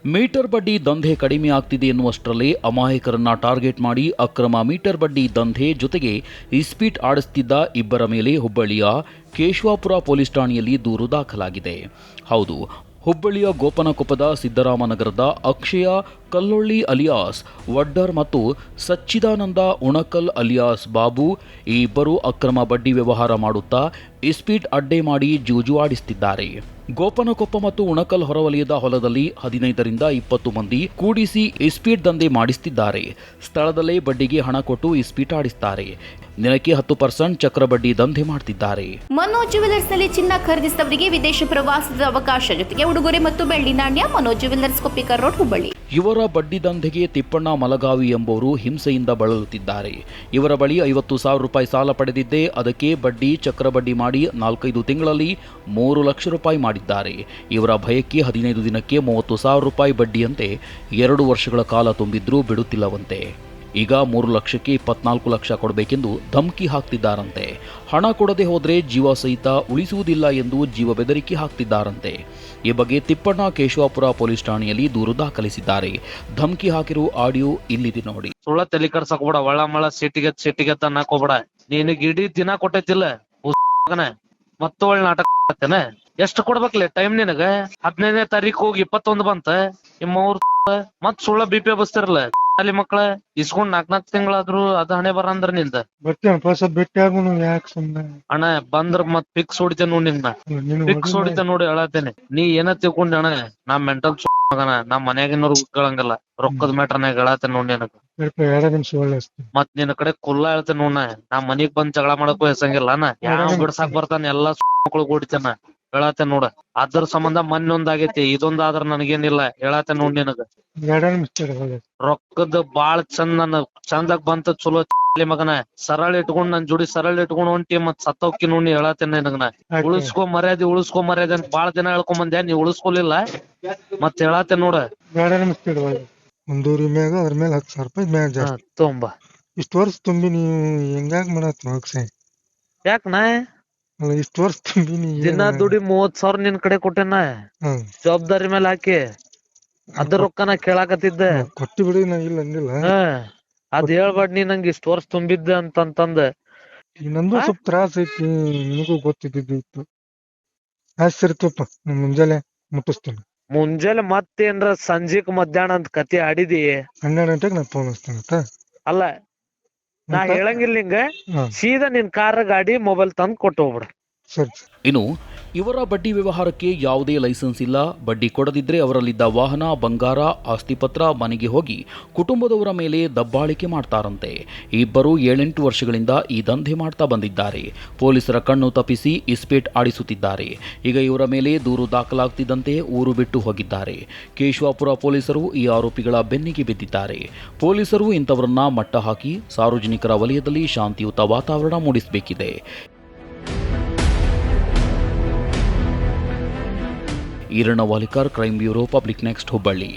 Metre ಬಡ್ಡಿ ದಂಧೆ ಕಡಿಮೆ ಆಗ್ತಿದೆ ಎನ್ನುವಷ್ಟರಲ್ಲೇ ಅಮಾಯಕರನ್ನ ಟಾರ್ಗೆಟ್ ಮಾಡಿ ಅಕ್ರಮ ಮೀಟರ್ ಬಡ್ಡಿ ದಂಧೆ ಜೊತೆಗೆ ಇಸ್ಪೀಟ್ ಆಡಿಸುತ್ತಿದ್ದ ಇಬ್ಬರ ಮೇಲೆ ಹುಬ್ಬಳ್ಳಿಯ ಕೇಶವಾಪುರ ಪೊಲೀಸ್ ಠಾಣೆಯಲ್ಲಿ ದೂರು ದಾಖಲಾಗಿದೆ. ಹೌದು, ಹುಬ್ಬಳ್ಳಿಯ ಗೋಪನಕೊಪ್ಪದ ಸಿದ್ದರಾಮನಗರದ ಅಕ್ಷಯ ಕಲ್ಲೊಳ್ಳಿ ಅಲಿಯಾಸ್ ವಡ್ಡರ್ ಮತ್ತು ಸಚ್ಚಿದಾನಂದ ಉಣಕಲ್ ಅಲಿಯಾಸ್ ಬಾಬು ಈ ಇಬ್ಬರು ಅಕ್ರಮ ಬಡ್ಡಿ ವ್ಯವಹಾರ ಮಾಡುತ್ತಾ ಇಸ್ಪೀಟ್ ಅಡ್ಡೆ ಮಾಡಿ ಜೂಜು ಆಡಿಸುತ್ತಿದ್ದಾರೆ. ಗೋಪನಕೊಪ್ಪ ಮತ್ತು ಉಣಕಲ್ ಹೊರವಲಯದ ಹೊಲದಲ್ಲಿ 15ರಿಂದ 20 ಮಂದಿ ಕೂಡಿಸಿ ಇಸ್ಪೀಟ್ ದಂಧೆ ಮಾಡಿಸುತ್ತಿದ್ದಾರೆ. ಸ್ಥಳದಲ್ಲೇ ಬಡ್ಡಿಗೆ ಹಣ ಕೊಟ್ಟು ಇಸ್ಪೀಟ್ ಆಡಿಸುತ್ತಾರೆ. ದಿನಕ್ಕೆ 10% ಚಕ್ರ ಬಡ್ಡಿ ದಂಧೆ ಮಾಡುತ್ತಿದ್ದಾರೆ. ಮನೋಜ್ ಜ್ಯುವೆಲರ್ಸ್ ನಲ್ಲಿ ಚಿನ್ನ ಖರೀದಿಸಿದವರಿಗೆ ವಿದೇಶ ಪ್ರವಾಸದ ಅವಕಾಶ ಜೊತೆಗೆ ಉಡುಗೊರೆ ಮತ್ತು ಬೆಳ್ಳಿ ನಾಣ್ಯ. Manoj jewellers Koppikar road, Hubballi. ಇವರ ಬಡ್ಡಿ ದಂಧೆಗೆ ತಿಪ್ಪಣ್ಣ ಮಲಗಾವಿ ಎಂಬುವರು ಹಿಂಸೆಯಿಂದ ಬಳಲುತ್ತಿದ್ದಾರೆ. ಇವರ ಬಳಿ 50,000 ರೂಪಾಯಿ ಸಾಲ ಪಡೆದಿದ್ದೇ ಅದಕ್ಕೆ ಬಡ್ಡಿ ಚಕ್ರ ಬಡ್ಡಿ ಮಾಡಿ 4-5 ತಿಂಗಳಲ್ಲಿ 3 ಲಕ್ಷ ರೂಪಾಯಿ ಮಾಡಿದ್ದಾರೆ. ಇವರ ಭಯಕ್ಕೆ 15 ದಿನಕ್ಕೆ 30,000 ರೂಪಾಯಿ ಬಡ್ಡಿಯಂತೆ 2 ವರ್ಷಗಳ ಕಾಲ ತುಂಬಿದ್ರೂ ಬಿಡುತ್ತಿಲ್ಲವಂತೆ. ಈಗ 3 ಲಕ್ಷಕ್ಕೆ 24 ಲಕ್ಷ ಕೊಡಬೇಕೆಂದು ಧಮಕಿ ಹಾಕ್ತಿದ್ದಾರಂತೆ. ಹಣ ಕೊಡದೆ ಹೋದರೆ ಜೀವ ಸಹಿತ ಉಳಿಸುವುದಿಲ್ಲ ಎಂದು ಜೀವ ಬೆದರಿಕೆ ಹಾಕ್ತಿದ್ದಾರಂತೆ. ಈ ಬಗ್ಗೆ ತಿಪ್ಪಣ್ಣ ಕೇಶವಾಪುರ ಪೊಲೀಸ್ ಠಾಣೆಯಲ್ಲಿ ದೂರು ದಾಖಲಿಸಿದ್ದಾರೆ. ಧಮಕಿ ಹಾಕಿರುವ ಆಡಿಯೋ ಇಲ್ಲಿದೆ ನೋಡಿ. ಸುಳ್ಳ ತಲೆ ಕರ್ಸಕ್ಬೇಡ, ಒಳ್ಳ ಮಳ ಸಿಟಿಗೆ ತನ್ನಕೋಬೇಡ. ನಿನಗೆ ಇಡೀ ದಿನ ಕೊಟ್ಟೈತಿಲ್ಲ ಮತ್ತ ಒಳ್ಳೆ ನಾಟಕ ಎಷ್ಟು ಕೊಡ್ಬೇಕಲ್ಲ ಟೈಮ್ ನಿನಗ? 15ನೇ ತಾರೀಕು ಹೋಗಿ 21 ಬಂತ ನಿಮ್ಮವ್ರ ಮತ್ ಸುಳ್ಳ ಬಿಪಿ ಬಸ್ತಿರಲ್ಲ ಅಲ್ಲಿ ಮಕ್ಕಳ ಇಸ್ಕೊಂಡ್ 4 ತಿಂಗಳಾದ್ರು ಅದ ಹಣೆ ಬರ ಅಂದ್ರ ನಿಂದ ಅಣ್ಣ ಬಂದ್ರ ಮತ್ ಫಿಕ್ಸ್ ಹೊಡಿತೇನೆ ನೋಡಿ ನಿನ್ನ ಫಿಕ್ಸ್ ಹೊಡಿತೇನೆ ನೋಡಿ ಹೇಳತ್ತೇನೆ. ನೀ ಏನ ತಿಳ್ಕೊಂಡಿ ಅಣ್ಣ? ನಾ ಮೆಂಟಲ್ ಮಗನ ನಮ್ ಮನ್ಯಾಗಿನವ್ರು ಕೇಳಂಗಲ್ಲ, ರೊಕ್ಕದ ಮ್ಯಾಟ್ರನ್ಯಾಗ ಹೇಳತ್ತೇನೆ ನೋಡಿ ನನಗ. ಮತ್ ನಿನ್ನ ಕಡೆ ಕುಲ್ಲ ಹೇಳ್ತೇನೆ ನೋಡ. ನಾ ಮನಿಗ್ ಬಂದ್ ಜಗಳ ಮಾಡಕ್ಕೂ ಹೆಸಂಗಿಲ್ಲ ಅಣ್ಣ. ಯಾವ ಬಿಡ್ಸಾಕ್ ಬರ್ತಾನ ಎಲ್ಲಾ ಮಕ್ಳು ಹೊಡಿತೇನ ಹೇಳತ್ತೇನೆ ನೋಡ. ಅದ್ರ ಸಂಬಂಧ ಮೊನ್ನೊಂದಾಗೈತಿ, ಇದೊಂದಾದ್ರ ನನಗೇನಿಲ್ಲ ಹೇಳತ್ತೇನೆ ನೋಡ್ ನಿನಗ. ರೊಕ್ಕದ ಬಾಳ್ ಚಂದಾಗ ಬಂತ ಚಲೋ ಮಗನ. ಸರಳ ಇಟ್ಕೊಂಡ್ ನನ್ ಜೋಡಿ ಸರಳ ಇಟ್ಕೊಂಡ್ ಹೊಂಟಿ ಮತ್ ಸತ್ತೋಕಿ ನೋಡಿ ಹೇಳತ್ತೇನೆ ನಿನಗನ. ಉಳಿಸ್ಕೊ ಮರ್ಯಾದೆ ಅಂತ ಬಾಳ ದಿನ ಹೇಳ್ಕೊಂಡ್ ಬಂದ್ಯಾ, ನೀ ಉಳಿಸ್ಕೊಲಿಲ್ಲ ಮತ್ ಹೇಳತ್ತೇನೆ ನೋಡ. ಒಂದೂರಿ ಮ್ಯಾಗ ಅದ್ರ ಮೇಲೆ 10,000 ರೂಪಾಯಿ ಮ್ಯಾಗ ಜಾಸ್ತಿ ತೊಂಬ. ಇಷ್ಟು ವರ್ಷ ತುಂಬಿ ನೀವು ಹೆಂಗಾಗ ಮಾಡತ್ ಹೋಗ್ಸೆ? ಯಾಕನ ಇಷ್ಟು ವರ್ಷ ತುಂಬಿ ನೀ ದಿನ ದುಡಿ 30,000 ನಿನ್ ಕಡೆ ಕೊಟ್ಟೆನ ಜವಾಬ್ದಾರಿ ಮೇಲೆ ಹಾಕಿ. ಅದ್ರ ರೊಕ್ಕನ ಕೇಳಾಕತ್ತಿದ್ದೆ ಕೊಟ್ಟಿ ಬಿಡಿ, ನಾ ಇಲ್ಲ ಅಂದಿಲ್ಲ. ಅದ್ ಹೇಳ್ಬೇಡ ನೀ ನಂಗೆ ಇಷ್ಟು ವರ್ಷ ತುಂಬಿದ್ದೆ ಅಂತಂದ. ನಂದು ಸ್ವಲ್ಪ ತ್ರಾಸ ಐತಿ, ನಿನಗೂ ಗೊತ್ತಿದ್ದು. ಸರಿತಪ್ಪ, ಮುಂಜಾನೆ ಮುಟ್ಟಿಸ್ತೇನೆ. ಮುಂಜಾನೆ ಮತ್ತೇನ್ರ ಸಂಜೆಕ್ ಮಧ್ಯಾಹ್ನ ಅಂತ ಕತಿ ಆಡಿದಿ? 12 ಗಂಟೆಗೆ ನಾ ಫೋನ್ ಹಚ್ತೇನೆ. ಅಲ್ಲ ನಾ ಹೇಳಂಗಿಲ್ಲ ನಿಂಗ, ಸೀದಾ ನಿನ್ ಕಾರ್ ಗಾಡಿ ಮೊಬೈಲ್ ತಂದ್ ಕೊಟ್ಟು ಹೋಗ್ಬಿಡ. ಇನ್ನು ಇವರ ಬಡ್ಡಿ ವ್ಯವಹಾರಕ್ಕೆ ಯಾವುದೇ ಲೈಸೆನ್ಸ್ ಇಲ್ಲ. ಬಡ್ಡಿ ಕೊಡದಿದ್ರೆ ಅವರಲ್ಲಿದ್ದ ವಾಹನ, ಬಂಗಾರ, ಆಸ್ತಿಪತ್ರ ಮನೆಗೆ ಹೋಗಿ ಕುಟುಂಬದವರ ಮೇಲೆ ದಬ್ಬಾಳಿಕೆ ಮಾಡ್ತಾರಂತೆ. ಇಬ್ಬರು 7-8 ವರ್ಷಗಳಿಂದ ಈ ದಂಧೆ ಮಾಡ್ತಾ ಬಂದಿದ್ದಾರೆ. ಪೊಲೀಸರ ಕಣ್ಣು ತಪ್ಪಿಸಿ ಇಸ್ಪೇಟ್ ಆಡಿಸುತ್ತಿದ್ದಾರೆ. ಈಗ ಇವರ ಮೇಲೆ ದೂರು ದಾಖಲಾಗ್ತಿದ್ದಂತೆ ಊರು ಬಿಟ್ಟು ಹೋಗಿದ್ದಾರೆ. ಕೇಶವಾಪುರ ಪೊಲೀಸರು ಈ ಆರೋಪಿಗಳ ಬೆನ್ನಿಗೆ ಬಿದ್ದಿದ್ದಾರೆ. ಪೊಲೀಸರು ಇಂಥವರನ್ನ ಮಟ್ಟ ಹಾಕಿ ಸಾರ್ವಜನಿಕರ ವಲಯದಲ್ಲಿ ಶಾಂತಿಯುತ ವಾತಾವರಣ ಮೂಡಿಸಬೇಕಿದೆ. Eranna Valikar, crime bureau, public next, Hubballi.